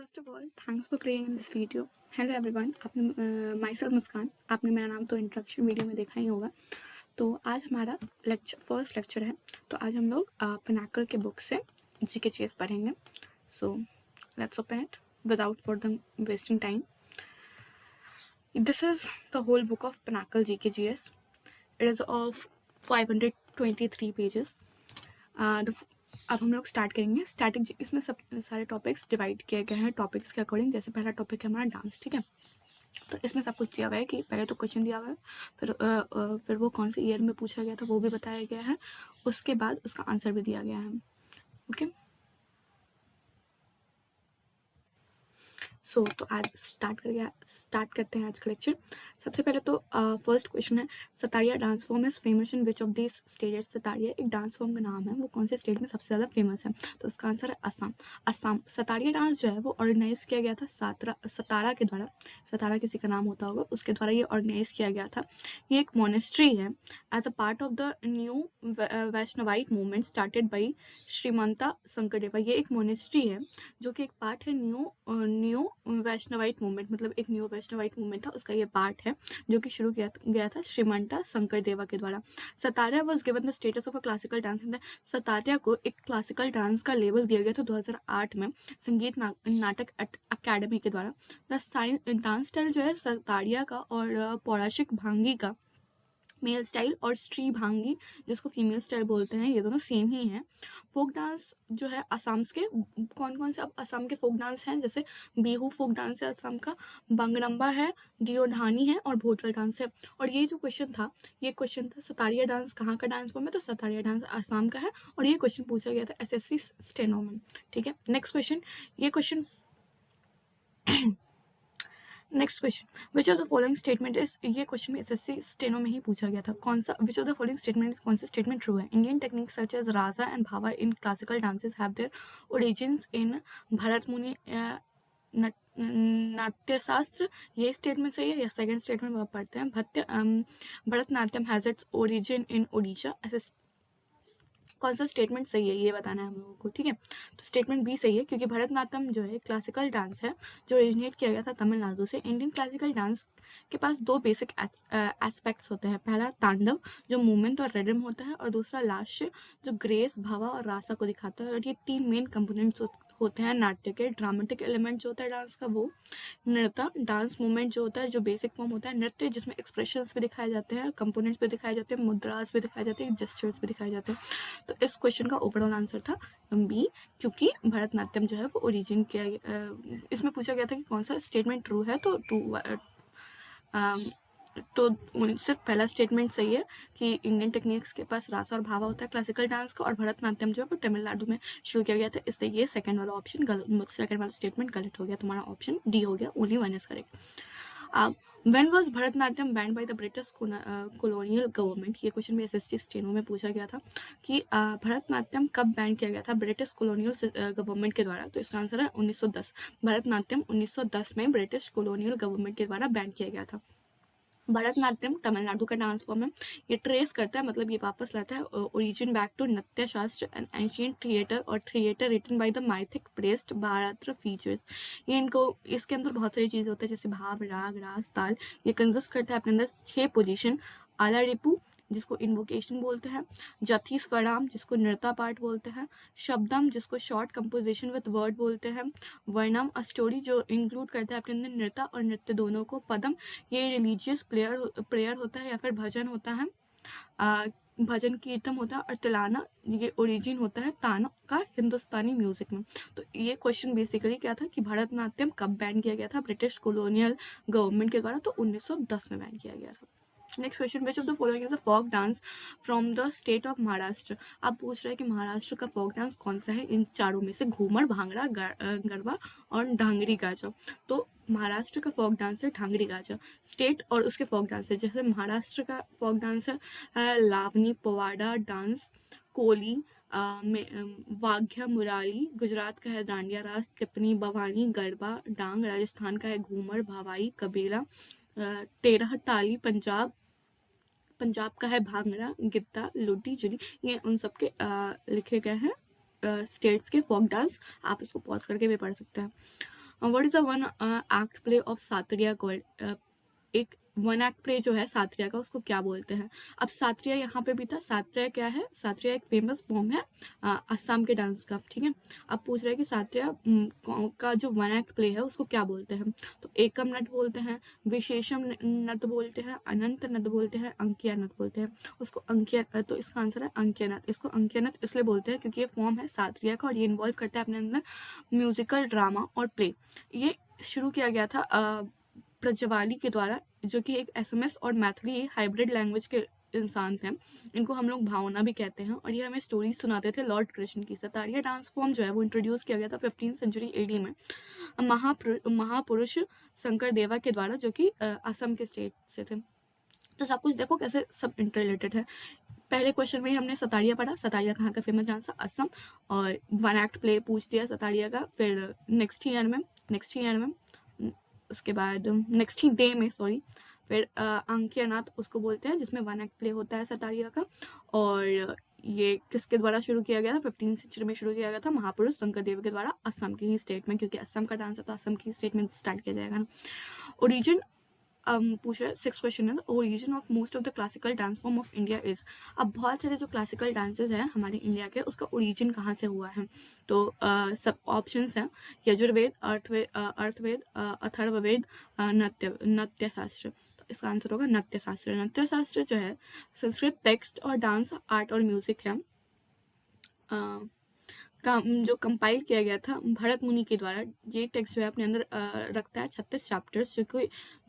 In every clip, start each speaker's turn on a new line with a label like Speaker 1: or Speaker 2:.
Speaker 1: First of all thanks for playing in this video. Hello everyone, आपने my self मुस्कान, आपने मेरा नाम तो इंट्रोडक्शन वीडियो में देखा ही होगा। तो आज हमारा फर्स्ट लेक्चर है। तो आज हम लोग पिनाकल के बुक से जीके चेस पढ़ेंगे। So let's open it without for the wasting time. This is the whole book of Pinnacle GK GS. It is of 523 pages. अब हम लोग स्टार्ट करेंगे। स्टैटिक इसमें सब सारे टॉपिक्स डिवाइड किए गए हैं टॉपिक्स के अकॉर्डिंग। जैसे पहला टॉपिक है हमारा डांस, ठीक है। तो इसमें सब कुछ दिया हुआ है कि पहले तो क्वेश्चन दिया हुआ है, फिर वो कौन से ईयर में पूछा गया था वो भी बताया गया है, उसके बाद उसका आंसर भी दिया गया है। ओके, तो आज स्टार्ट करते हैं आज का लेक्चर। सबसे पहले तो फर्स्ट क्वेश्चन है, Sattriya dance form is famous in which of this state. Sattriya एक डांस फॉर्म का नाम है, वो कौन से स्टेट में सबसे ज़्यादा फेमस है? तो उसका आंसर है असम। असम। सतारिया डांस जो है वो ऑर्गेनाइज किया गया था सतारा के द्वारा। सतारा किसी का नाम होता होगा, उसके द्वारा ये ऑर्गेनाइज किया गया था। ये एक मोनेस्ट्री है as a part of the new Vaishnavite movement started by Srimanta Sankardeva. ये एक मोनेस्ट्री है जो कि एक पार्ट है न्यू वैष्णवाइट मूवमेंट, मतलब एक न्यू वैष्णवाइट मूवमेंट था, उसका ये पार्ट है जो कि शुरू किया गया था श्रीमंता शंकर देवा के द्वारा। Sattriya was given the status of a classical dance. Sattriya को एक क्लासिकल डांस का लेबल दिया गया था 2008 में संगीत नाटक अकेडमी के द्वारा। डांस स्टाइल जो है सतारिया का और पौराशिक भांगी का मेल स्टाइल और स्ट्री भांगी जिसको फीमेल स्टाइल बोलते हैं, ये दोनों सेम ही हैं। फोक डांस जो है असम के कौन कौन से अब असम के फोक डांस हैं, जैसे बिहू फोक डांस है असम का, बंगरम्बा है, दियोढानी है और भोटल डांस है। और ये जो क्वेश्चन था, ये क्वेश्चन था सतारिया डांस कहाँ का डांस फॉर्म है, तो सतारिया डांस असम का है और ये क्वेश्चन पूछा गया था एसएससी स्टेनो में। ठीक है, next question. Next question, which of the following statement is, ये क्वेश्चन में एसएससी स्टेनो में ही पूछा गया था, कौन सा which of the following statement कौन सा स्टेटमेंट ट्रू है? इंडियन टेक्निक्स सच एज राजा and bhava in classical dances have their origins in Bharata Muni Natyashastra. ये स्टेटमेंट सही है या सेकंड स्टेटमेंट पढ़ते हैं, भरतनाट्यम हैज इट्स ओरिजिन इन ओडिशा। ऐसे कौन सा स्टेटमेंट सही है ये बताना है हम लोगों को, ठीक है। तो स्टेटमेंट बी सही है, क्योंकि भरतनाट्यम जो है क्लासिकल डांस है जो ओरिजिनेट किया गया था तमिलनाडु से। इंडियन क्लासिकल डांस के पास दो बेसिक एस्पेक्ट्स होते हैं, पहला तांडव जो मूवमेंट और रिदम होता है, और दूसरा लास्य जो ग्रेस, भावा और रासा को दिखाता है। और ये तीन मेन कंपोनेंट्स होते हैं नाट्य के। ड्रामेटिक एलिमेंट जो होता है डांस का वो, नृत्य डांस मूवमेंट जो होता है, जो बेसिक फॉर्म होता है नृत्य जिसमें एक्सप्रेशंस भी दिखाए जाते हैं, कंपोनेंट्स भी दिखाए जाते हैं, मुद्रास भी दिखाए जाते हैं, जेस्चर्स भी दिखाए जाते हैं। तो इस क्वेश्चन का ओवरऑल आंसर था बी, क्योंकि भरतनाट्यम जो है वो ओरिजिन किया इसमें पूछा गया था कि कौन सा स्टेटमेंट ट्रू है, तो सिर्फ पहला स्टेटमेंट सही है कि इंडियन टेक्निक्स के पास रासा और भावा होता है क्लासिकल डांस का, और भरतनाट्यम जो है वो तमिलनाडु में शुरू किया गया था, इसलिए ये सेकंड वाला ऑप्शन गलत, सेकंड वाला स्टेटमेंट गलत हो गया, तुम्हारा ऑप्शन डी हो गया, only one is correct. When was Bharatanatyam band by the British colonial government. ये क्वेश्चन भी एसएसटी स्टेनो में पूछा गया था कि भरतनाट्यम कब बैन किया गया था ब्रिटिश कॉलोनियल गवर्नमेंट के द्वारा, तो इसका आंसर है 1910। भरतनाट्यम 1910 में ब्रिटिश कॉलोनियल गवर्नमेंट के द्वारा बैन किया गया था। भरतनाट्यम तमिलनाडु का डांस फॉर्म है, ये ट्रेस करता है, मतलब ये वापस लाता है origin back to Nrityashastra and ancient theatre, और theatre written by the mythic priest Bharata features. ये इनको इसके अंदर बहुत सारी चीज़ें होती है, जैसे भाव, राग, रास, ताल। ये कंसिस्ट करता है अपने अंदर 6 पोजीशन, आला रिपु जिसको इन्वोकेशन बोलते हैं, जथी स्वराम जिसको नृत्य पार्ट बोलते हैं, शब्दम जिसको शॉर्ट कंपोजिशन विद वर्ड बोलते हैं, वर्णम अ स्टोरी जो इंक्लूड करता है अपने अंदर नृत्य और नृत्य दोनों को, पदम ये रिलीजियस प्रेयर होता है या फिर भजन होता है, भजन कीर्तन होता है, और तिलाना ये ओरिजिन होता है ताना का हिंदुस्तानी म्यूजिक में। तो ये क्वेश्चन बेसिकली क्या था कि भरतनाट्यम कब बैन किया गया था ब्रिटिश कॉलोनियल गवर्नमेंट के द्वारा, तो 1910 में बैन किया गया था। Next question, which of the following is a folk dance from the state of Maharashtra. अब पूछ रहा है कि महाराष्ट्र का फोक डांस कौन सा है इन चारों में से, घूमर, भांगड़ा, गरबा और ढांगरी गाजा। तो महाराष्ट्र का फोक डांस है ढांगरी गाजा। स्टेट और उसके फोक डांस है, जैसे महाराष्ट्र का फोक डांस है लावनी, पवाड़ा डांस, कोली, वाघ्या मुरारी। गुजरात का है दांडिया रास, टिप्पणी, भवानी, गरबा, डांग। राजस्थान का है घूमर, भवाई, कबीला, तेरह ताली। पंजाब का है भांगड़ा, गिद्दा, लुड्डी, जुली। ये उन सब के लिखे गए हैं स्टेट्स के फोक डांस, आप इसको पॉज करके भी पढ़ सकते हैं। What is the one act play of Sattriya called? एक वन एक्ट प्ले जो है सात्रिया का, उसको क्या बोलते हैं? अब सात्रिया यहाँ पे भी था। सात्रिया क्या है? सात्रिया एक फेमस फॉर्म है असम के डांस का, ठीक है। अब पूछ रहे हैं कि सात्रिया का जो वन एक्ट प्ले है उसको क्या बोलते हैं? तो एकम नट बोलते हैं, विशेषम नट बोलते हैं, अनंत नट बोलते हैं, अंकिया नट बोलते हैं। उसको अंकिया, तो इसका आंसर है अंकिया नट। इसको अंकिया नट इसलिए बोलते हैं क्योंकि ये फॉर्म है सात्रिया का और ये इन्वॉल्व करता है अपने अंदर म्यूजिकल ड्रामा और प्ले। ये शुरू किया गया था प्रज्वाली के द्वारा, जो कि एक एसएमएस और मैथिली हाइब्रिड लैंग्वेज के इंसान थे। इनको हम लोग भावना भी कहते हैं और ये हमें स्टोरीज सुनाते थे लॉर्ड कृष्ण की। सतारिया डांस फॉर्म जो है वो इंट्रोड्यूस किया गया था 15th सेंचुरी एडी में महापुरुष शंकर देवा के द्वारा, जो कि असम के स्टेट से थे। तो सब कुछ देखो कैसे सब इंटररिलेटेड है। पहले क्वेश्चन में ही हमने सतारिया पढ़ा, सतारिया कहाँ का फेमस डांस है? असम। और वन एक्ट प्ले पूछ दिया सतारिया का। फिर नेक्स्ट ईयर में उसके बाद नेक्स्ट ही डे में सॉरी, फिर अंकिया नाथ उसको बोलते हैं जिसमें वन एक्ट प्ले होता है सतारिया का। और ये किसके द्वारा शुरू किया गया था? 15th सेंचुरी में शुरू किया गया था महापुरुष शंकर देव के द्वारा असम के ही स्टेट में, क्योंकि असम का डांस है तो असम की स्टेट में स्टार्ट किया जाएगा ना। ओरिजिन पूछ रहे हैं, 6th क्वेश्चन है, origin of most of the classical dance form of India is. अब बहुत सारे जो क्लासिकल डांसेस हैं हमारे इंडिया के, उसका ओरिजिन कहाँ से हुआ है? तो सब ऑप्शंस हैं, यजुर्वेद, अर्थवेद, अथर्ववेद, नृत्य शास्त्र। तो इसका आंसर होगा नृत्य शास्त्र। नृत्य शास्त्र जो है संस्कृत टेक्स्ट और डांस आर्ट और म्यूजिक है जो कंपाइल किया गया था भरत मुनि के द्वारा। ये टेक्स्ट जो है अपने अंदर रखता है 36 चैप्टर्स,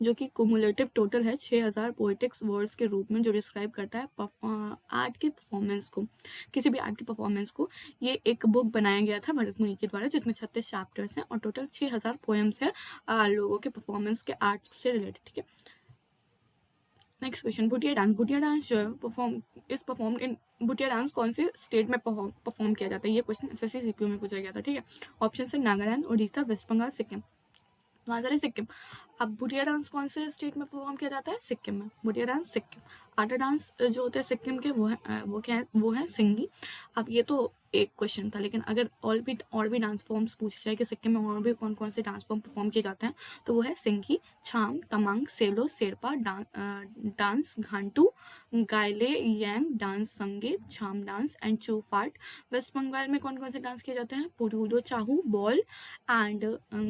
Speaker 1: जो कि कुमुलेटिव टोटल है 6000 पोएटिक्स वर्ड्स के रूप में, जो डिस्क्राइब करता है आर्ट की परफॉर्मेंस को, किसी भी आर्ट की परफॉर्मेंस को। ये एक बुक बनाया गया था भरत मुनि के द्वारा जिसमें 36 चैप्टर्स हैं और टोटल 6000 पोएम्स है लोगों के परफॉर्मेंस के आर्ट से रिलेटेड, ठीक है। Next question, Bhutia dance. Bhutia dance जो है परफॉर्म इन भुटिया डांस कौन से स्टेट में परफॉर्म किया जाता है? ये क्वेश्चन एसएससी सीपीयू में पूछा गया था, ठीक है। ऑप्शन है नागालैंड, उड़ीसा, वेस्ट बंगाल, सिक्किम। तो आंसर है सिक्किम। अब भुटिया डांस कौन से स्टेट में परफॉर्म किया जाता है? सिक्किम में। भुटिया डांस सिक्किम। आटा डांस जो होता है सिक्किम के, वो क्या है? वो है सिंगी। अब ये तो एक क्वेश्चन था, लेकिन अगर और भी डांस फॉर्म्स पूछे जाए कि सिक्किम में और भी कौन कौन से डांस फॉर्म परफॉर्म किए जाते हैं, तो वो है सिंगी, छाम, तमांग, सेलो, शेरपा डांस, घांटू, गायले, यांग डांस, संगीत, छाम डांस एंड चूफाट। वेस्ट बंगाल में कौन कौन से डांस किए जाते हैं? Purulia Chhau, Baul and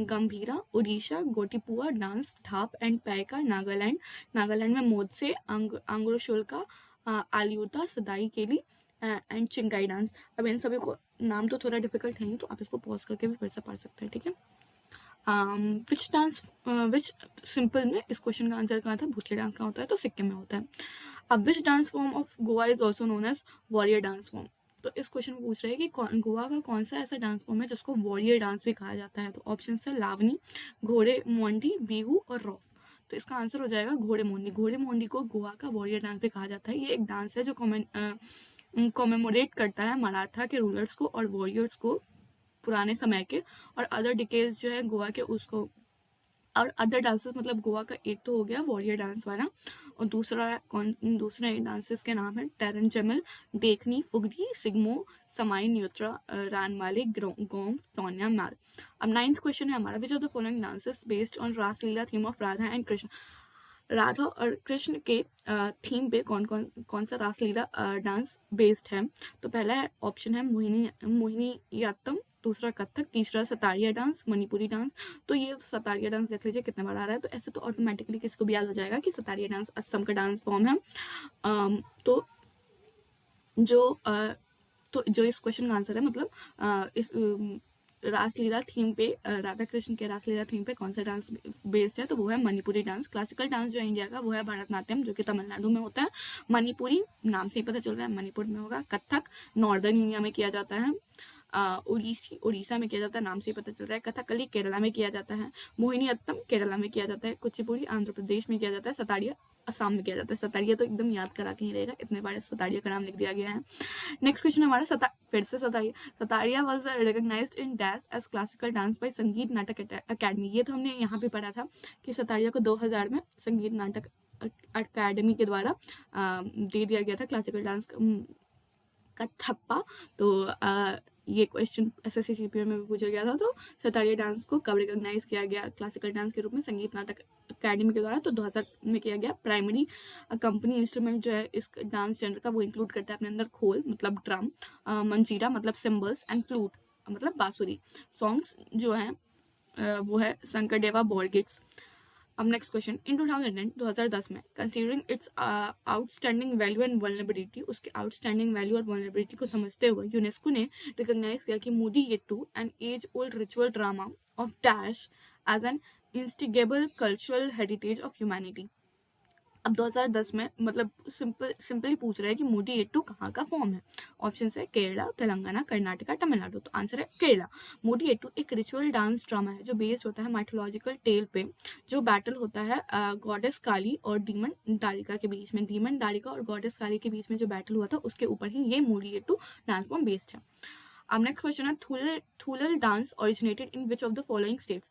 Speaker 1: Gambhira. Orissa Gotipua dance, Dhap and Paika. Nagaland में मोदसे, अंग्रोशुल्का, आलियुता, सदाई केली एंड चिंगाई डांस। अब इन सभी को नाम तो थोड़ा डिफिकल्ट है, तो आप इसको पॉज करके भी फिर से पढ़ सकते हैं, ठीक है। विच सिंपल में इस क्वेश्चन का आंसर कहाँ था? भूतिया डांस कहाँ होता है? तो सिक्किम में होता है। अब which dance form of Goa is also known as warrior dance form. तो इस क्वेश्चन में पूछ रहे हैं कि गोवा का कौन सा ऐसा डांस फॉर्म है जिसको वॉरियर डांस भी कहा जाता है? तो ऑप्शन है लावनी, घोड़े मोंडी, बिहू और रॉफ। तो इसका आंसर हो जाएगा घोड़े मोंडी। घोड़े मोंडी को गोवा का वॉरियर डांस भी कहा जाता है। ये एक डांस है जो कॉमेमोरेट करता है मराठा के रूलर्स को और वॉरियर्स को पुराने समय के, और अदर डिकेज जो है गोवा के उसको, और अदर डांसेस मतलब गोवा का एक तो हो गया वॉरियर डांस वाला, और दूसरे डांसेस के नाम है टेरनचमल, देखनी, फुगड़ी, सिग्मो, समाई, न्योत्रा, रानमाले, गोंफ, टोन्या, माल। अब 9th क्वेश्चन है हमारा, विच of the following dances based on Raslila theme of Radha and Krishna. Radha और कृष्ण के थीम पे कौन सा रासलीला डांस बेस्ड है? तो पहला ऑप्शन है मोहिनीअट्टम, दूसरा कथक, तीसरा सतारिया डांस, मणिपुरी डांस। तो ये सतारिया डांस देख लीजिए कितने बार आ रहा है, तो ऐसे तो ऑटोमेटिकली किसी को भी याद हो जाएगा कि सतारिया डांस असम का डांस फॉर्म है। तो जो इस क्वेश्चन का आंसर है, मतलब इस रासलीला थीम पे, राधा कृष्ण के रासलीला थीम पे कौन सा डांस बेस्ड है? तो वो है मणिपुरी डांस। क्लासिकल डांस जो है इंडिया का वो है भरतनाट्यम, जो कि तमिलनाडु में होता है। मणिपुरी नाम से ही पता चल रहा है मणिपुर में होगा। कथक नॉर्दर्न इंडिया में किया जाता है। उड़ीसा में किया जाता है, नाम से ही पता चल रहा है। कथकली केरला में किया जाता है। मोहिनीअट्टम केरला में किया जाता है। कुचिपुड़ी आंध्र प्रदेश में किया जाता है। सतारिया असम में किया जाता है। सतारिया तो एकदम याद करा के ही रहेगा, इतने बार सतारिया का नाम लिख दिया गया है। नेक्स्ट क्वेश्चन हमारा फिर से Sattriya was recognized in dash as classical dance by Sangeet Natak academy. ये तो हमने यहाँ पे पढ़ा था कि सतारिया को 2000 में संगीत नाटक अकेडमी के द्वारा दे दिया गया था क्लासिकल डांस का थप्पा। तो ये क्वेश्चन SSC CPO में भी पूछा गया था। तो सतारिया डांस को कब रिकॉग्नाइज किया गया क्लासिकल डांस के रूप में संगीत नाटक अकेडमी के द्वारा? तो 2000 में किया गया। प्राइमरी कंपनी इंस्ट्रूमेंट जो है इस डांस जेंडर का, वो इंक्लूड करता है अपने अंदर खोल मतलब ड्रम, मंजीरा मतलब सिम्बल्स, एंड फ्लूट मतलब बांसुरी। सॉन्ग्स जो है वो है शंकरदेवा बोर्गिट्स। अब नेक्स्ट क्वेश्चन, इन 2010 में considering its outstanding value and vulnerability, उसके आउटस्टैंडिंग वैल्यू और वल्नरेबिलिटी को समझते हुए यूनेस्को ने रिकॉग्नाइज किया कि Mudiyettu, an age old ritual drama of dash, as an intangible cultural heritage of humanity. अब 2010 में मतलब सिंपली पूछ रहा है कि मोदी येट्टू कहाँ का फॉर्म है। ऑप्शन है केरला, तेलंगाना, कर्नाटका, तमिलनाडु। तो आंसर है केरला। मोदी येट्टू एक रिचुअल डांस ड्रामा है जो बेस्ड होता है माइथोलॉजिकल टेल पे, जो बैटल होता है गॉडेस काली और डीमन दारिका के बीच में। डीमन दारिका और गॉडेस काली के बीच में जो बैटल हुआ था उसके ऊपर ही ये Mudiyettu dance form based है। अब नेक्स्ट क्वेश्चन है, Thullal dance originated in which of the following states?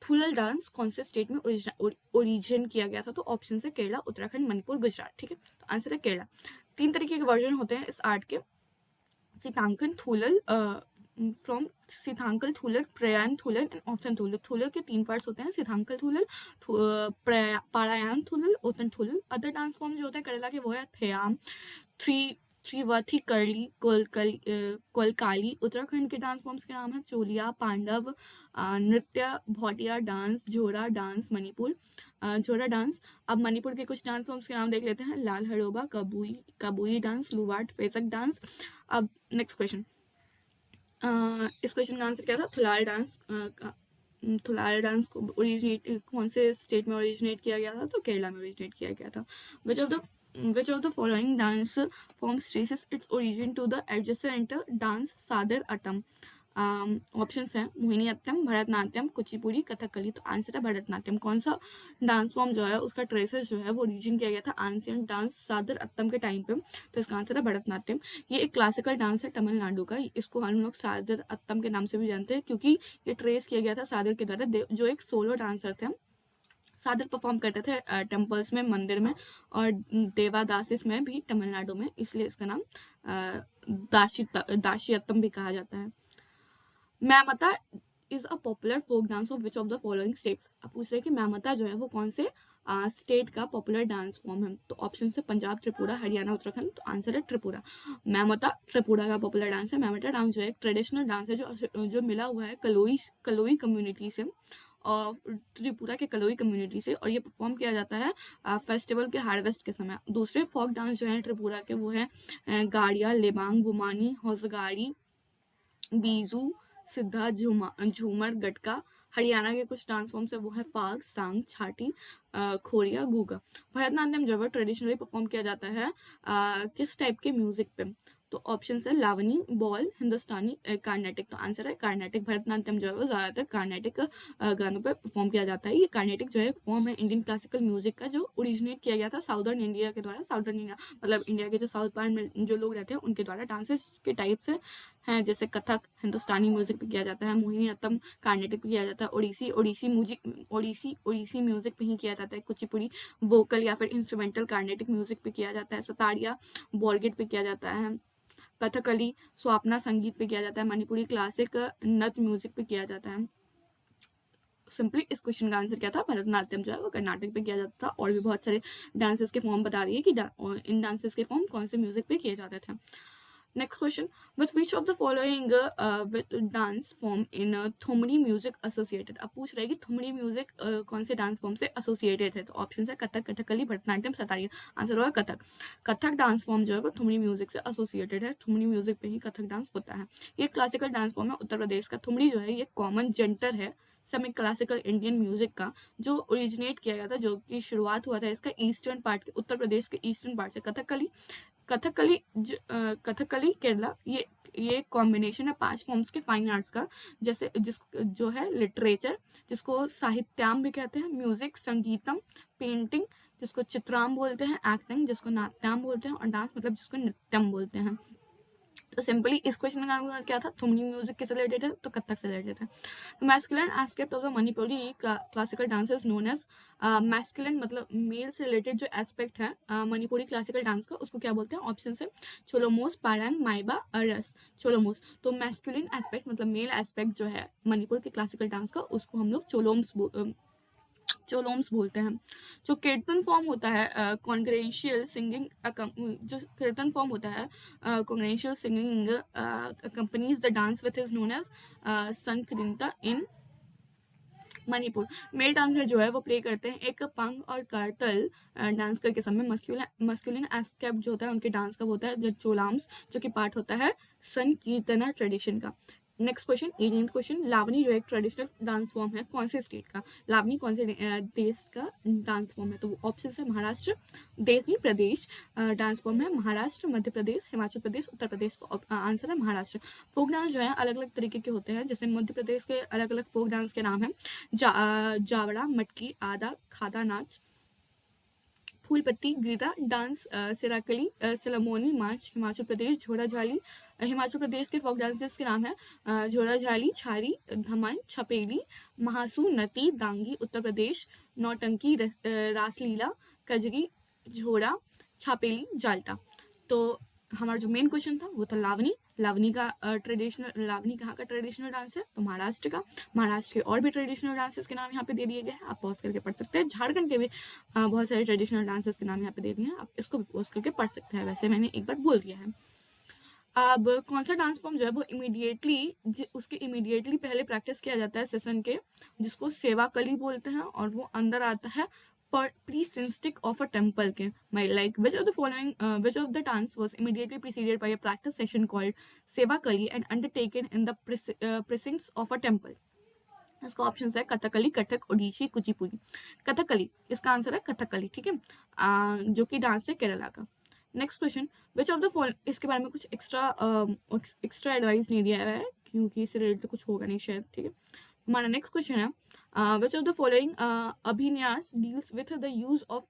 Speaker 1: Thullal dance कौन से स्टेट में ओरिजिन किया गया था? तो ऑप्शन है केरला, उत्तराखंड, मणिपुर, गुजरात। ठीक है, तो आंसर है केरला। 3 तरीके के वर्जन होते हैं इस आर्ट के। सीतांकन थुलल फ्रॉम सीतांकल थुलल, प्रयान थुलल एंड ऑप्शन थुलल। थुलल के 3 पार्ट्स होते हैं, सीतांकल थुलल, पारायण थुलल, ओतन थुलल। अदर डांस फॉर्म जो होते हैं केरला के वो है थेयाम, त्रिवथी करली, कोलकाली। उत्तराखंड के डांस फॉर्म्स के नाम है चोलिया, पांडव नृत्य, भौटिया डांस, झोरा डांस, मणिपुर झोरा डांस। अब मणिपुर के कुछ डांस फॉर्म्स के नाम देख लेते हैं, लाल हड़ोबा, कबुई डांस, लुवाट, फेसक डांस। अब नेक्स्ट क्वेश्चन, इस क्वेश्चन का आंसर क्या था? थुलाल डांस। थुलाल डांस को ओरिजिनेट कौन से स्टेट में ओरिजिनेट किया गया था? तो केरला में ओरिजिनेट किया गया था। Which of the following dance forms traces its origin to the adjacent dance सादर अट्टम? ऑप्शंस हैं मोहिनीअट्टम, भरतनाट्यम, कुचिपुड़ी, कथकली। तो आंसर है भरतनाट्यम। कौन सा डांस फॉर्म जो है उसका ट्रेसेस जो है वो ओरिजिन किया गया था एंशिएंट डांस सादर अट्टम के टाइम पे? तो इसका आंसर है भरतनाट्यम। ये एक क्लासिकल डांस है तमिलनाडु का। इसको हम लोग सादर अट्टम के नाम से भी जानते हैं क्योंकि ये ट्रेस किया गया था सादर के द्वारा, जो एक सोलो डांसर थे। सादर परफॉर्म करते थे टेम्पल्स में, मंदिर में और देवादासिस में भी तमिलनाडु में, इसलिए इसका नाम दाशियत्तम भी कहा जाता है। मैमता is a popular folk dance of which of the following states? अब पूछ रहे हैं कि मैमता जो है वो कौन से स्टेट का पॉपुलर डांस फॉर्म है? तो ऑप्शन है पंजाब, त्रिपुरा, हरियाणा, उत्तराखंड। तो आंसर है त्रिपुरा। मैमता त्रिपुरा का पॉपुलर डांस है। मैमता डांस जो है एक ट्रेडिशनल डांस है जो मिला हुआ है कलोई कम्युनिटी से और त्रिपुरा के कलोई कम्युनिटी से, और ये परफॉर्म किया जाता है फेस्टिवल के हार्वेस्ट के समय। दूसरे फोक डांस जो है त्रिपुरा के वो है गाड़िया, लेबांग, बुमानी, हौजगाड़ी, बीजू, सिद्धा, झूमर, गटका। हरियाणा के कुछ डांस फॉर्म्स है वो है फाग, सांग, छाटी, खोरिया, गूगा। भरतनाट्यम जो है ट्रेडिशनली परफॉर्म किया जाता है किस टाइप के म्यूजिक पे? तो ऑप्शन है लावनी, बॉल, हिंदुस्तानी, कार्नेटिक। तो आंसर है कार्नेटिक। भरतनाट्यम जो है वो ज़्यादातर कार्नेटिक गानों पे परफॉर्म किया जाता है। ये कार्नेटिक जो है फॉर्म है इंडियन क्लासिकल म्यूजिक का जो ओरिजिनेट किया गया था साउदर्न इंडिया के द्वारा। साउदर्न इंडिया मतलब इंडिया के जो साउथ पार्ट में जो लोग रहते हैं उनके द्वारा डांसेस के टाइप से हैं, जैसे कथक हिंदुस्तानी म्यूजिक पे किया जाता है, मोहिनीअट्टम कार्नेटिक पे किया जाता है, ओडिसी म्यूजिक पे ही किया जाता है, कुचिपुड़ी वोकल या फिर इंस्ट्रूमेंटल कार्नेटिक म्यूजिक पे किया जाता है, सतारिया बोर्गेट पे किया जाता है, कथकली स्वापना संगीत पे किया जाता है, मणिपुरी क्लासिक नृत्य म्यूजिक पे किया जाता है। सिंपली इस क्वेश्चन का आंसर क्या था? भरतनाट्यम जो है वो कर्नाटक पे किया जाता था। और भी बहुत सारे डांसेस के फॉर्म बता दिए कि इन डांसेस के फॉर्म कौन से म्यूजिक पे किए जाते थे। Next question, with which of the following dance form is thumri music associated? अब पूछ रहे हैं कि थुमरी म्यूजिक कौन से डांस फॉर्म से एसोसिएटेड है? तो ऑप्शन है कथक, कथकली, भरतनाट्यम, सतारिया। आंसर होगा कथक। कथक डांस फॉर्म जो है वो थुमरी म्यूजिक से एसोसिएटेड है। थुमरी म्यूजिक पे ही कथक डांस होता है। ये क्लासिकल डांस फॉर्म है उत्तर प्रदेश का। थुमरी जो है ये कॉमन जेंटर है सेमी क्लासिकल इंडियन म्यूजिक का, जो ओरिजिनेट किया गया था, जो कि शुरुआत हुआ था इसका ईस्टर्न पार्ट के, उत्तर प्रदेश के ईस्टर्न पार्ट से। कथकली केरला, ये कॉम्बिनेशन है 5 फॉर्म्स के फाइन आर्ट्स का, जैसे जो है लिटरेचर जिसको साहित्याम भी कहते हैं, म्यूजिक संगीतम, पेंटिंग जिसको चित्राम बोलते हैं, एक्टिंग जिसको नाट्याम बोलते हैं, और डांस मतलब जिसको नृत्यम बोलते हैं। तो सिंपली इस क्वेश्चन का आंसर क्या था, थुमरी म्यूजिक किससे रिलेटेड है, तो कथक से रिलेटेड है। तो masculine aspect of the Manipuri classical dance is known as, masculine मतलब मेल से रिलेटेड जो एस्पेक्ट है मणिपुरी क्लासिकल डांस का, उसको क्या बोलते हैं, ऑप्शन है चोलोमोस, पारंग, माइबा, रस। चोलोमोस, तो मैस्कुलिन एस्पेक्ट मतलब मेल एस्पेक्ट जो है मणिपुर के क्लासिकल डांस का, उसको हम लोग चोलोम्स बोलते हैं। जो कीर्तन फॉर्म होता है कॉन्ग्रेंशियल सिंगिंग, जो कीर्तन फॉर्म होता है congregational singing accompanies the dance with is known as Sankirtan in Manipur. Mail dancer जो है वो प्ले करते हैं एक पंग और करतल डांस करके समय। मस्कुलिन एस्केप जो होता है उनके डांस का होता है जो चोलाम्स, जो कि पार्ट होता है संकीर्तना ट्रेडिशन का। Next question, 18th question, Lavani जो एक ट्रेडिशनल डांस फॉर्म है कौन से स्टेट का, लावनी कौन से देश का डांस फॉर्म है, तो ऑप्शन है महाराष्ट्र, देश नहीं प्रदेश, डांस फॉर्म है महाराष्ट्र, मध्य प्रदेश, हिमाचल प्रदेश, उत्तर प्रदेश। तो आंसर है महाराष्ट्र। फोक डांस जो है अलग अलग तरीके के होते हैं, जैसे मध्य प्रदेश के अलग अलग फोक डांस के नाम है जावड़ा, मटकी, आदा, खादा नाच, फूलपत्ती, गिरदा डांस, सिराकली, सिलामोनी मार्च हिमाचल प्रदेश, झोड़ा झाली हिमाचल प्रदेश के फोक डांसेस के नाम है झोड़ा झाली, छारी, धमन, छपेली, महासू, नती, दांगी उत्तर प्रदेश, नौटंकी, रासलीला, कजरी, झोड़ा, छापेली, जाल्टा। तो हमारा जो मेन क्वेश्चन था वो था लावनी। लावनी कहाँ का ट्रेडिशनल डांस है, तो महाराष्ट्र का। महाराष्ट्र के और भी ट्रेडिशनल डांसेस के नाम यहाँ पे दे दिए गए हैं, आप पॉज करके पढ़ सकते हैं। झारखंड के भी बहुत सारे ट्रेडिशनल डांसेस के नाम यहाँ पे दे दिए हैं, आप इसको भी पॉज करके पढ़ सकते हैं, वैसे मैंने एक बार बोल दिया है। अब कौन सा डांस फॉर्म जो है वो उसके इमीडिएटली पहले प्रैक्टिस किया जाता है सेशन के, जिसको सेवा कली बोलते हैं, और वो अंदर आता है pre-synthetic of a temple के, like which of the dance was immediately preceded by a practice session called seva kali and undertaken in the precincts of a temple। इसका ऑप्शन है कथकली, कथक, ओडिशी, कुचिपुड़ी। कथकली इसका आंसर है, कथकली, ठीक है, जो कि डांस है केरला का। Next question, which of the following, इसके बारे में कुछ एक्स्ट्रा एडवाइस नहीं दिया है क्योंकि इससे रिलेटेड तो कुछ होगा नहीं शायद, ठीक है। हमारा नेक्स्ट क्वेश्चन है which of the following अभिन्यास deals with the use of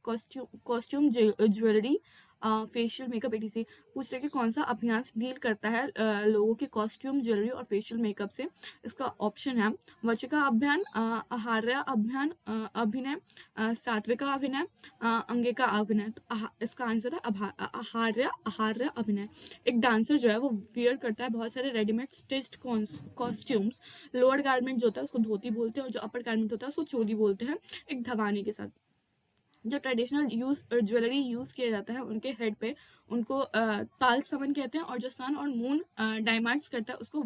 Speaker 1: costume jewelry, facial makeup etc। पूछ रहे कि कौन सा अभ्यास डील करता है लोगों के कॉस्ट्यूम, ज्वेलरी और फेशियल मेकअप से। इसका ऑप्शन है वचिका अभियान, आहार्य अभियान, अभिनय, सात्विका अभिनय, अंगिका अभिनय। तो इसका आंसर है आहार्य अभिनय। एक डांसर जो है वो वियर करता है बहुत सारे readymade stitched costumes. Lower garment जो होता है उसको धोती बोलते हैं, और जो अपर गारमेंट होता है उसको चोली बोलते हैं, एक धवानी के साथ। जो ट्रेडिशनल ज्वेलरी यूज किया जाता है उनके हेड पे, उनको ताल समन कहते हैं, और जो सन और मून डायमंड्स करता है उसको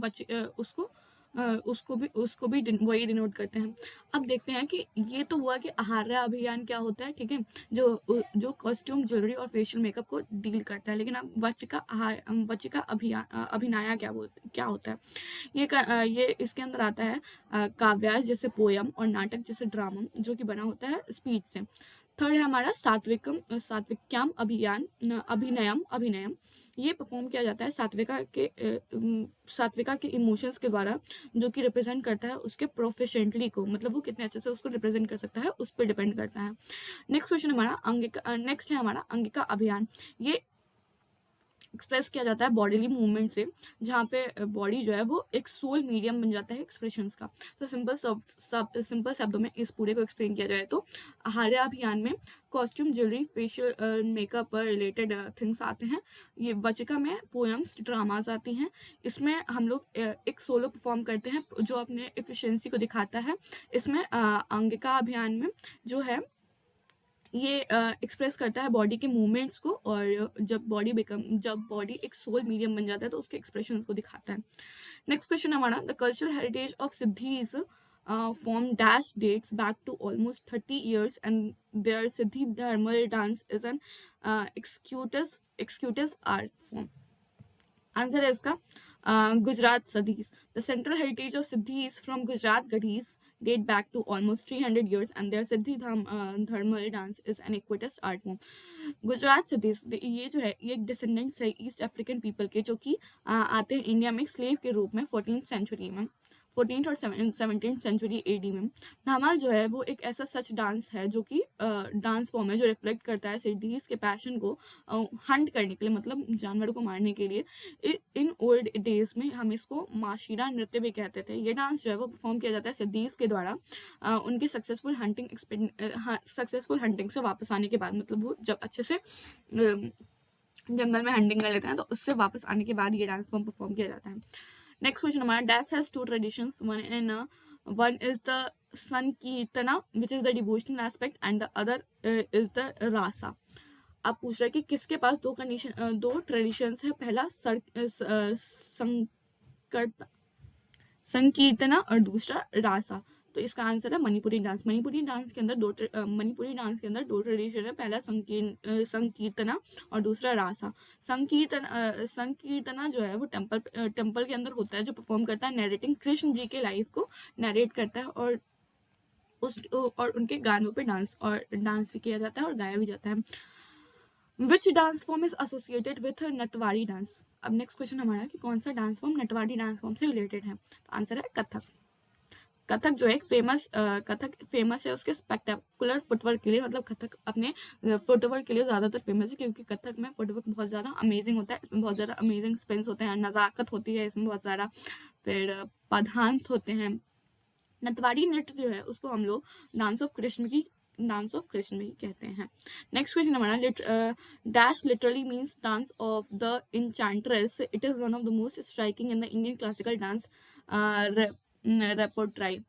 Speaker 1: भी वही डिनोट करते हैं। अब देखते हैं कि ये तो हुआ कि आहार्य अभियान क्या होता है, ठीक है, जो कॉस्ट्यूम, ज्वेलरी और फेशियल मेकअप को डील करता है। लेकिन अब वचिका अभिनया क्या होता है, ये इसके अंदर आता है काव्यास जैसे पोयम और नाटक जैसे ड्रामा, जो कि बना होता है स्पीच से। थर्ड है हमारा सात्विक्याम अभिनयम। ये परफॉर्म किया जाता है सात्विका के इमोशंस के द्वारा, जो कि रिप्रेजेंट करता है उसके प्रोफिशिएंटली को, मतलब वो कितने अच्छे से उसको रिप्रेजेंट कर सकता है उस पर डिपेंड करता है। नेक्स्ट क्वेश्चन हमारा नेक्स्ट है हमारा अंगिका अभियान। ये एक्सप्रेस किया जाता है बॉडीली मूवमेंट से, जहाँ पे बॉडी जो है वो एक सोल मीडियम बन जाता है एक्सप्रेशंस का। तो सिंपल शब्दों में इस पूरे को एक्सप्लेन किया जाए तो आहार्य अभियान में कॉस्ट्यूम, ज्वेलरी, फेशियल मेकअप पर रिलेटेड थिंग्स आते हैं। ये वचिका में पोएम्स, ड्रामाज आती हैं। इसमें हम लोग एक सोलो परफॉर्म करते हैं जो अपने एफिशिएंसी को दिखाता है। इसमें अंगिका अभियान में जो है ये एक्सप्रेस करता है बॉडी के मूवमेंट्स को, और जब बॉडी एक सोल मीडियम बन जाता है तो उसके एक्सप्रेशंस को दिखाता है। नेक्स्ट क्वेश्चन हमारा, the cultural heritage of Siddis from dash dates back to almost 30 years, and their Siddhi Dharmal dance is an executive art form। Answer है इसका Gujarat Siddhis। The central heritage of Siddhis from Gujarat Gadhis date back to almost 300 years, and their Siddhi Dharmal dance is an equitous art form। Gujarat Siddhis ये जो है ये एक descendants है east African people के, जो कि आते हैं इंडिया में स्लेव के रूप में 14th सेंचुरी में। 14th और 17th सेंचुरी एडी में। धामाल जो है वो एक ऐसा सच डांस है जो कि डांस फॉर्म है जो रिफ्लेक्ट करता है सिटीज के पैशन को हंट करने के लिए, मतलब जानवरों को मारने के लिए। इन ओल्ड डेज में हम इसको माशीरा नृत्य भी कहते थे। ये डांस जो है वो परफॉर्म किया जाता है सिद्धीज के द्वारा उनकी सक्सेसफुल हंटिंग से वापस आने के बाद, मतलब वो जब अच्छे से जंगल में हंटिंग कर लेते हैं तो उससे वापस आने के बाद ये डांस फॉर्म परफॉर्म किया जाता है। नेक्स्ट क्वेश्चन हमारा, dash has two traditions, one is the Sankirtana which is the devotional aspect and the other is the Rasa. आप पूछ रहे हैं कि किसके पास दो ट्रेडिशंस है, पहला संकीर्तना और दूसरा रासा। तो इसका आंसर है मणिपुरी डांस। मणिपुरी डांस के अंदर दो ट्रेडिशन है, पहला संकीर्तना और दूसरा रासा। संकीर्तना जो है वो टेम्पल के अंदर होता है, जो परफॉर्म करता है नैरेटिंग कृष्ण जी के लाइफ को नैरेट करता है और उनके गानों पे डांस भी किया जाता है और गाया भी जाता है। Which dance form is associated with Natwari dance. अब नेक्स्ट क्वेश्चन हमारा कि कौन सा dance form Natwari dance form से रिलेटेड है। तो आंसर है कथक। कथक जो है कथक फेमस है उसके स्पेक्टेकुलर फुटवर्क के लिए, मतलब कथक अपने फुटवर्क के लिए ज़्यादातर फेमस है क्योंकि कथक में फुटवर्क बहुत ज़्यादा अमेजिंग होता है, इसमें बहुत ज़्यादा अमेजिंग स्पिन्स होते हैं, नज़ाकत होती है इसमें बहुत ज़्यादा, फिर पदांत होते हैं। नटवाड़ी नृत्य जो है उसको हम लोग डांस ऑफ कृष्ण भी कहते हैं। नेक्स्ट क्वेश्चन हमारा, dash literally means dance of the enchantress, it is one of the most striking in the Indian classical dance repertoire.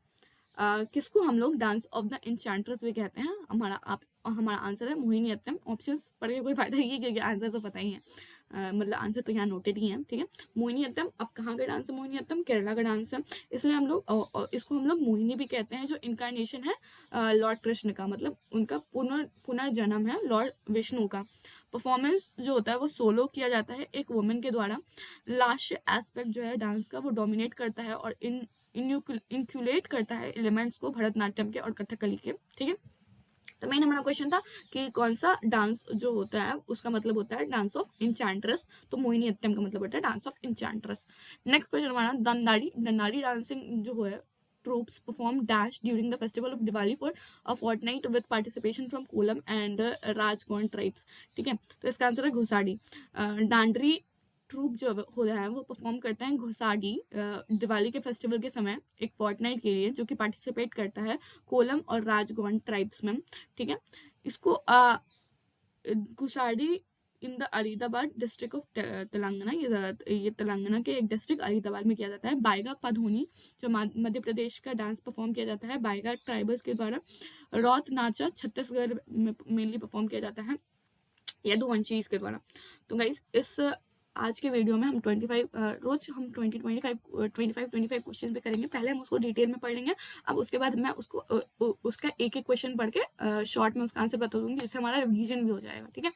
Speaker 1: किसको हम लोग डांस ऑफ द इंचैंट्रेस भी कहते हैं। हमारा आंसर है मोहिनीअट्टम। ऑप्शंस पढ़ के कोई फायदा नहीं है क्योंकि आंसर तो पता ही है, मतलब आंसर तो यहाँ नोटेड ही है, ठीक है। मोहिनीअट्टम अब कहाँ का डांस है, मोहिनीअट्टम केरला का डांस है, इसलिए हम लोग इसको हम लोग मोहिनी भी कहते हैं, जो इनकारनेशन है लॉर्ड कृष्ण का, मतलब उनका पुनर्जन्म है लॉर्ड विष्णु का। परफॉर्मेंस जो होता है वो सोलो किया जाता है एक वुमेन के द्वारा। लास्ट एस्पेक्ट जो है डांस का वो डोमिनेट करता है और इंक्यूलेट करता है एलिमेंट्स को भरतनाट्यम के और कथकली के, ठीक है। तो मेन हमारा क्वेश्चन था कि कौन सा डांस जो होता है उसका मतलब होता है डांस ऑफ इंचैंट्रेस, तो मोहिनीअट्टम का मतलब होता है डांस ऑफ इंचैंट्रेस। नेक्स्ट क्वेश्चन हमारा, दंडारी डांसिंग जो है troops perform dash during the festival of Diwali for a fortnight with participation from Kolam and Rajgond tribes, ठीक है। तो इसका आंसर है घुसाडी। डांडरी ट्रूप जो हो रहा है वो परफॉर्म करता है घुसाडी दिवाली के फेस्टिवल के समय एक फोर्टनाइट के लिए, जो कि पार्टिसिपेट करता है कोलम और राजगौंड ट्राइब्स में, ठीक है। इसको Gussadi in the Adilabad district of Telangana, ये तेलंगाना के एक डिस्ट्रिक्ट अरीदाबाद में किया जाता है। बाइगा पधोनी जो मध्य प्रदेश का डांस परफॉर्म किया जाता है बाइगा ट्राइबल्स के द्वारा। रौत नाचा छत्तीसगढ़ में मेनली परफॉर्म किया जाता है यदुवंशीज के द्वारा। तो गाइज इस आज के वीडियो में हम 25 रोज हम 25 क्वेश्चन पे करेंगे। पहले हम उसको डिटेल में पढ़ लेंगे, अब उसके बाद मैं उसका एक एक क्वेश्चन पढ़ के शॉर्ट में उसका आंसर बता दूंगी, जिससे हमारा रिवीजन भी हो जाएगा, ठीक है।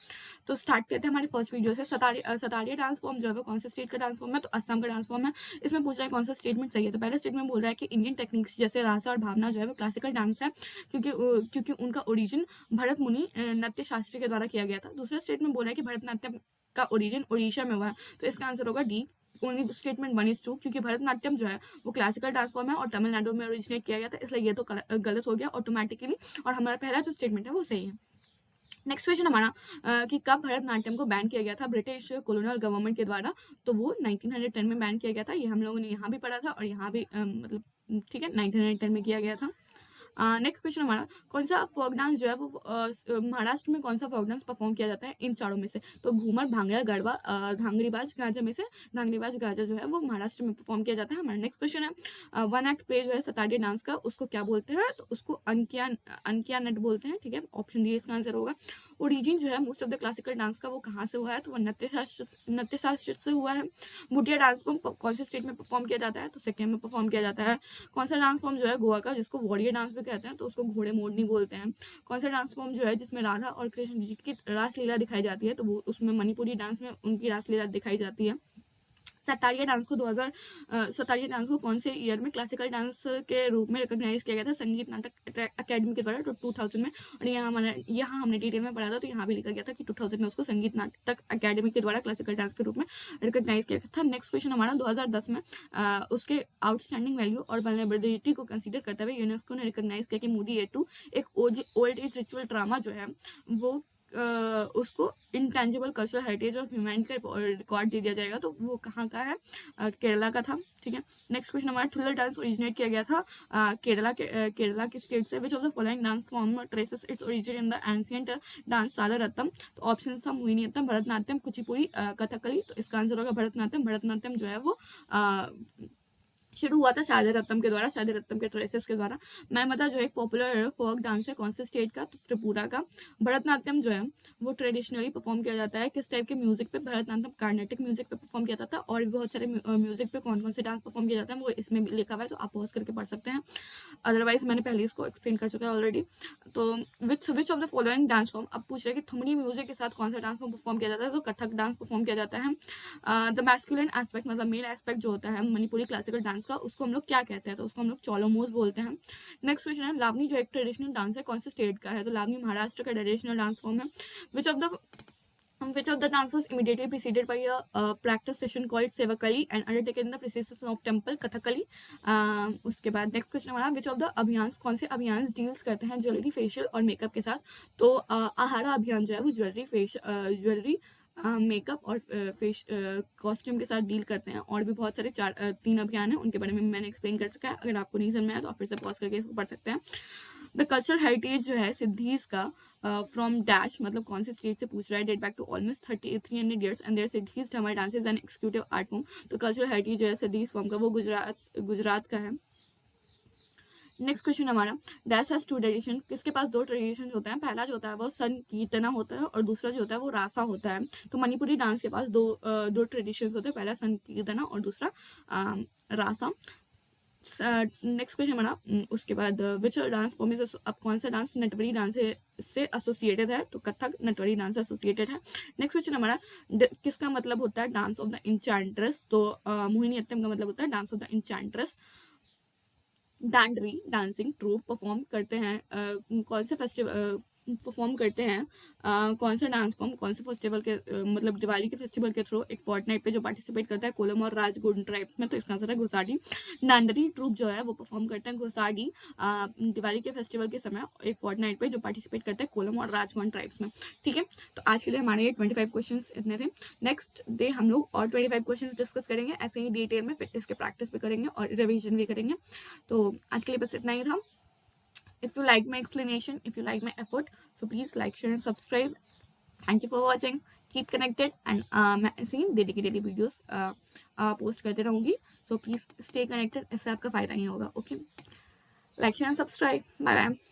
Speaker 1: तो स्टार्ट करते हैं हमारी फर्स्ट वीडियो से। सतारिया डांस फॉर्म जो है कौन से स्टेट का डांस फॉर्म है, तो असम का डांस फॉर्म है। इसमें पूछ रहा है कौन सा स्टेटमेंट सही है। तो पहला स्टेटमेंट बोल रहा है कि इंडियन टेक्निक्स जैसे रासा और भावना जो है वो क्लासिकल डांस है क्योंकि उनका ओरिजिन भरत मुनि नृत्य शास्त्री के द्वारा किया गया था। दूसरा स्टेटमेंट बोल रहा है कि भरतनाट्यम का ओरिजिन उड़ीसा में हुआ है, तो इसका आंसर होगा डी, ओनली स्टेटमेंट 1 is 2, क्योंकि भरतनाट्यम जो है वो क्लासिकल डांस फॉर्म है और तमिलनाडु में ओरिजिनेट किया गया था, इसलिए ये तो गलत हो गया ऑटोमेटिकली, और हमारा पहला जो स्टेटमेंट है वो सही है। नेक्स्ट क्वेश्चन हमारा कि कब भरतनाट्यम को बैन किया गया था ब्रिटिश कॉलोनियल गवर्नमेंट के द्वारा, तो वो 1910 में बैन किया गया था। ये हम लोगों ने यहाँ भी पढ़ा था और यहाँ भी मतलब ठीक है 1910 में किया गया था। नेक्स्ट क्वेश्चन हमारा, कौन सा फोक डांस जो है वो महाराष्ट्र में कौन सा फोक डांस परफॉर्म किया जाता है इन चारों में से, तो घूमर, भांगड़ा, गरबा, धांगड़ीबाज, गाजा में से धांगड़ीबाज गाजा जो है वो महाराष्ट्र में परफॉर्म किया जाता है। हमारा नेक्स्ट क्वेश्चन है, वन एक्ट प्ले जो है सतारिया डांस का उसको क्या बोलते हैं, तो उसको अनकिया नट बोलते हैं, ठीक है। ऑप्शन डी इसका आंसर होगा। ओरिजिन जो है most of the classical dance का वो कहाँ से हुआ है, तो वो नृत्य शास्त्र से हुआ है। भुटिया डांस फॉर्म कौन से स्टेट में परफॉर्म किया जाता है, तो सिक्किम में परफॉर्म किया जाता है। कौन सा डांस फॉर्म जो है गोवा का, जिसको वॉरियर डांस भी कहते हैं, तो उसको घोड़े मोड़नी बोलते हैं। कौन सा डांस फॉर्म जो है जिसमें राधा और कृष्ण जी की रासलीला दिखाई जाती है, तो वो उसमें मणिपुरी डांस में उनकी रासलीला दिखाई जाती है। सतारिया डांस को सतारिया डांस को कौन से ईयर में क्लासिकल डांस के रूप में रिकॉग्नाइज किया गया था संगीत नाटक अकेडमी के द्वारा? तो 2000 में। और यहाँ हमने डिटेल में पढ़ा था, तो यहाँ भी लिखा गया था कि 2000 में उसको संगीत नाटक अकेडमी के द्वारा क्लासिकल डांस के रूप में रिकॉग्नाइज किया गया था। नेक्स्ट क्वेश्चन हमारा 2010 में उसके आउटस्टैंडिंग वैल्यू और वल्नरेबिलिटी को कंसिडर करते हुए यूनेस्को ने रिकॉग्नाइज किया कि मूडी ए2 एक ओल्ड एज रिचुअल ड्रामा जो है वो उसको intangible cultural heritage of humanity का रिकॉर्ड दे दिया जाएगा। तो वो कहाँ का है? केरला का था। ठीक है, नेक्स्ट क्वेश्चन हमारा ठुल्लर डांस ओरिजिनेट किया गया था केरला के स्टेट से। Which of the following dance form traces its origin in the ancient dance Sadirattam? तो ऑप्शन था मोहिनीअट्टम, भरतनाट्यम, कुचिपुड़ी, कथकली। तो इसका आंसर होगा भरतनाट्यम। भरतनाट्यम जो है वो शुरू हुआ था सादारत्तम के द्वारा, सादारत्तम के ट्रेसेस के द्वारा। मैमता जो है एक पॉपुलर फोक डांस है, कौन से स्टेट का? तो त्रिपुरा का। भरतनाट्यम जो है वो ट्रेडिशनली परफॉर्म किया जाता है किस टाइप के म्यूजिक पे? भरतनाट्यम कार्नेटिक म्यूजिक पे परफॉर्म किया जाता है। और भी बहुत सारे म्यूजिक पे कौन कौन से डांस परफॉर्म किया जाता है वो इसमें भी लिखा हुआ है, तो आप पॉज करके पढ़ सकते हैं, अदरवाइज मैंने पहले इसको एक्सप्लेन कर चुका है ऑलरेडी। तो विच of the following dance form, अब पूछ रहे हैं कि थुमरी म्यूजिक के साथ कौन सा डांस फॉर्म परफॉर्म किया जाता है? तो कथक डांस परफॉर्म किया जाता है। द मैस्कुलिन एस्पेक्ट मतलब मेल एस्पेक्ट जो होता है मणिपुरी क्लासिकल डांस का, उसको हम लोग क्या कहते हैं? तो उसको हम लोग चोलोमोस बोलते हैं। नेक्स्ट क्वेश्चन है लावनी जो एक ट्रेडिशनल डांस है कौन से स्टेट का है? तो लावनी महाराष्ट्र का ट्रेडिशनल डांस फॉर्म है। Which of the dance was immediately preceded by a practice session called Sevakali and undertaken in the precincts of temple Kathakali? उसके बाद नेक्स्ट क्वेश्चन हमारा which of the अभियान, कौन से अभियान डील्स करते हैं ज्वेलरी फेशियल और मेकअप के साथ? तो आहारा अभियान जो है वो ज्वेलरी मेकअप और फेस कॉस्ट्यूम के साथ डील करते हैं। और भी बहुत सारे 3 अभियान हैं, उनके बारे में मैंने एक्सप्लेन कर सका है। अगर आपको नहीं समझ में आया तो आप फिर से पॉज करके इसको पढ़ सकते हैं। द कल्चरल हेरिटेज जो है सिद्धीज का फ्रॉम डैश मतलब कौन से स्टेट से पूछ रहा है? Date back to almost 300 years and their Siddis Dhamal dances and executive art form. तो कल्चरल हेरिटेज जो है सिद्धीज फॉर्म का वो गुजरात का है। नेक्स्ट क्वेश्चन हमारा डैश हैज 2 ट्रेडिशन, किसके पास 2 ट्रेडिशन होते हैं? पहला जो होता है वो संकीर्तना होता है और दूसरा जो होता है वो रासा होता है। तो मणिपुरी डांस के पास दो ट्रेडिशन होते हैं, पहला संकीर्तना और दूसरा रासा। नेक्स्ट क्वेश्चन हमारा उसके बाद विच डांस फॉर्म इज, अब कौन सा डांस नटवरी डांस से एसोसिएटेड है? तो कथक नटवरी डांस से एसोसिएटेड है। नेक्स्ट क्वेश्चन हमारा किसका मतलब होता है डांस ऑफ द इंचैंट्रेस? तो मोहिनीअट्टम का मतलब होता है dance of the enchantress. Dandari dancing troupe perform करते हैं कौन से फेस्टिवल परफॉर्म करते हैं कौन सा डांस फॉर्म कौन से फेस्टिवल के मतलब दिवाली के फेस्टिवल के थ्रू एक फोर्टनाइट पे जो पार्टिसिपेट करता है कोलम और राजगुंड ट्राइब्स में? तो इसका आंसर है घुसाडी। डांडरी ट्रूप जो है वो परफॉर्म करते हैं घुसाडी दिवाली के फेस्टिवल के समय एक फोर्टनाइट पे जो पार्टिसिपेट करता है कोलम और राजगुंड ट्राइब्स में। ठीक है, तो आज के लिए हमारे ये 25 क्वेश्चन इतने थे। नेक्स्ट डे हम लोग और 25 क्वेश्चन डिस्कस करेंगे, ऐसे ही डिटेल में फिर इसके प्रैक्टिस भी करेंगे और रिविजन भी करेंगे। तो आज के लिए बस इतना ही था। If you like my explanation, if you like my effort, so please like, share and subscribe. Thank you for watching. Keep connected and मैं ऐसे ही डेली वीडियोस पोस्ट करते रहूँगी, so please stay connected, इससे आपका फ़ायदा ही होगा। Okay, like, share and subscribe. Bye bye.